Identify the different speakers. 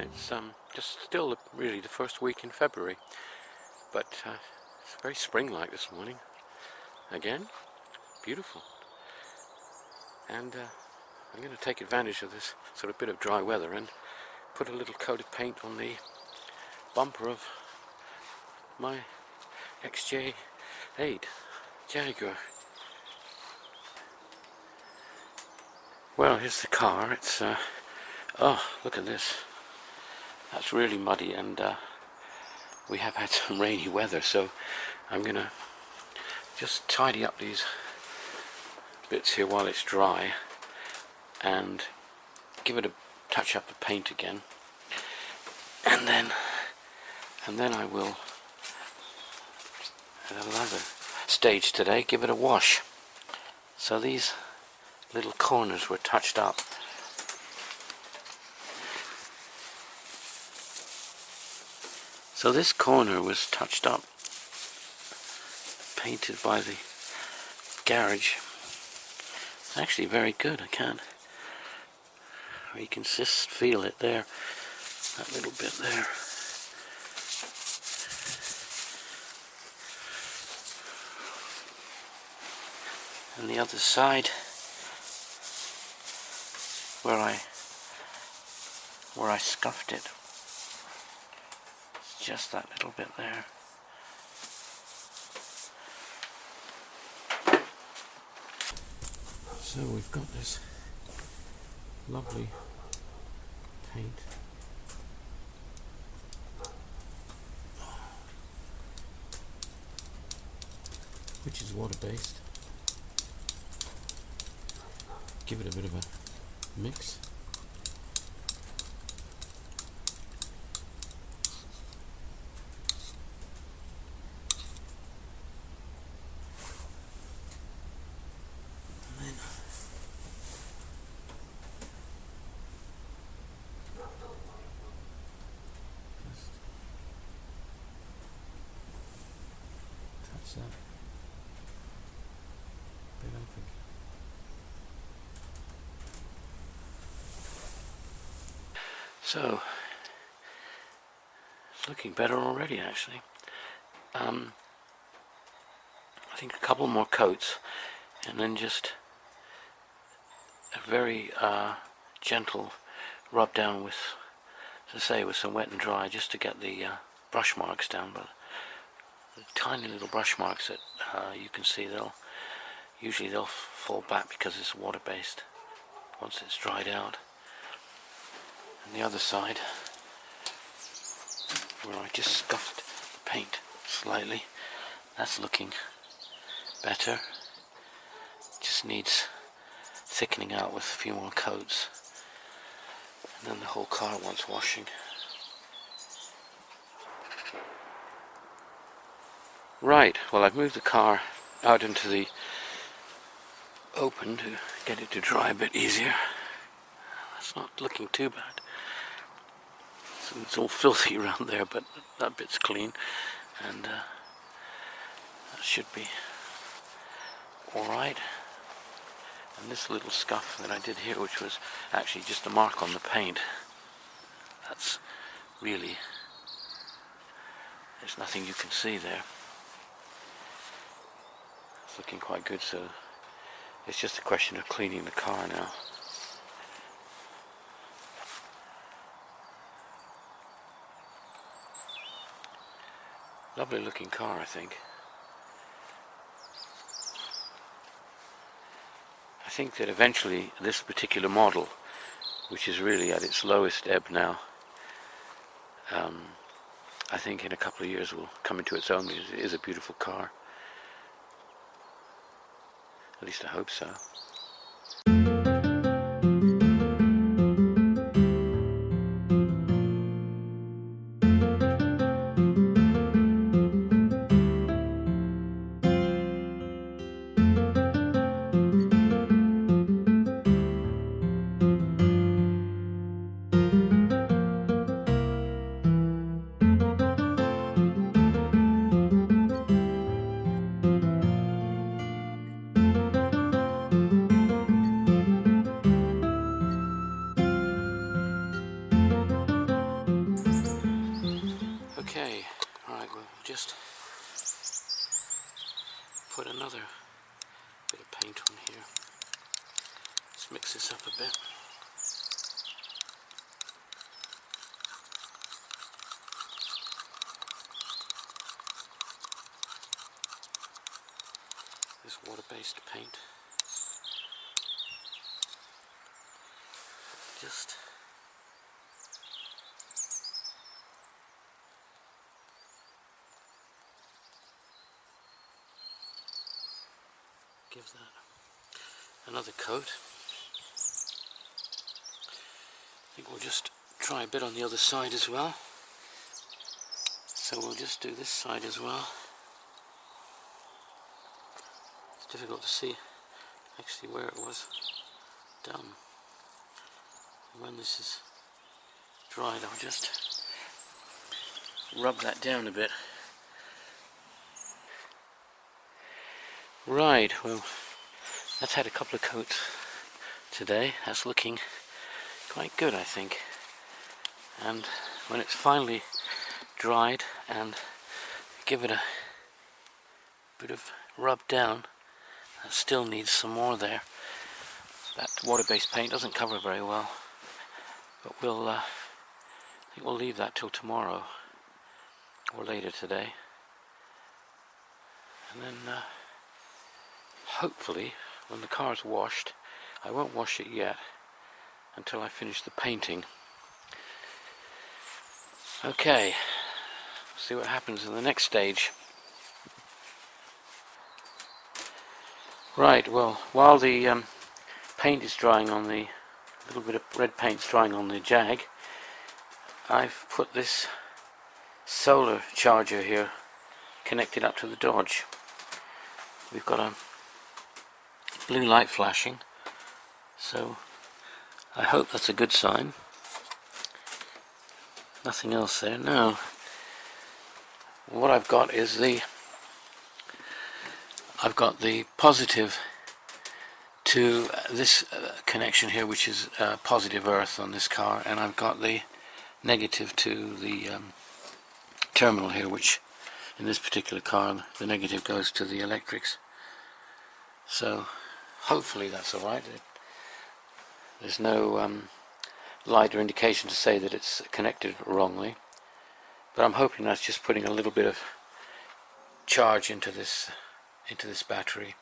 Speaker 1: It's just still really the first week in February, but it's very spring-like this morning. Again, beautiful. And I'm going to take advantage of this sort of bit of dry weather and put a little coat of paint on the bumper of my XJ8 Jaguar. Well, here's the car. It's oh, look at this. That's really muddy, and we have had some rainy weather, so I'm gonna just tidy up these bits here while it's dry and give it a touch up of paint again, and then I will at another stage today give it a wash. So these little corners were touched up. So this corner was touched up, painted by the garage. It's actually very good. You can just feel it there, that little bit there. And the other side, where I scuffed it, it's just that little bit there. So we've got this lovely paint, which is water-based. Give it a bit of a mix. And then just touch that bit up again. So, it's looking better already, actually. I think a couple more coats, and then just a very gentle rub down with, as I say, with some wet and dry, just to get the brush marks down. But the tiny little brush marks that you can see, usually they'll fall back because it's water-based once it's dried out. And the other side, where I just scuffed the paint slightly, that's looking better. Just needs thickening out with a few more coats, and then the whole car wants washing. Right, well, I've moved the car out into the open to get it to dry a bit easier. That's not looking too bad. It's all filthy around there, but that bit's clean, and that should be alright. And this little scuff that I did here, which was actually just a mark on the paint, that's really, there's nothing you can see there. It's looking quite good, so it's just a question of cleaning the car now. Lovely looking car, I think. I think that eventually this particular model, which is really at its lowest ebb now, I think in a couple of years will come into its own. It is a beautiful car. At least I hope so. just put another bit of paint on here. Let's mix this up a bit. This water-based paint. Just give that another coat. I think we'll just try a bit on the other side as well. So we'll just do this side as well. It's difficult to see actually where it was done. When this is dried, I'll just rub that down a bit. Right, well, that's had a couple of coats today. That's looking quite good, I think. And when it's finally dried and give it a bit of rub down, that still needs some more there. That water-based paint doesn't cover very well, but I think we'll leave that till tomorrow or later today, and then hopefully when the car's washed, I won't wash it yet until I finish the painting. Okay, see what happens in the next stage. Right, well, while the paint is drying on the little bit of red paint's drying on the Jag, I've put this solar charger here connected up to the Dodge. We've got a blue light flashing, so I hope that's a good sign. Nothing else there, no. What I've got is I've got the positive to this connection here, which is positive earth on this car, and I've got the negative to the terminal here, which in this particular car the negative goes to the electrics. So hopefully that's alright. There's no light or indication to say that it's connected wrongly, but I'm hoping that's just putting a little bit of charge into this battery.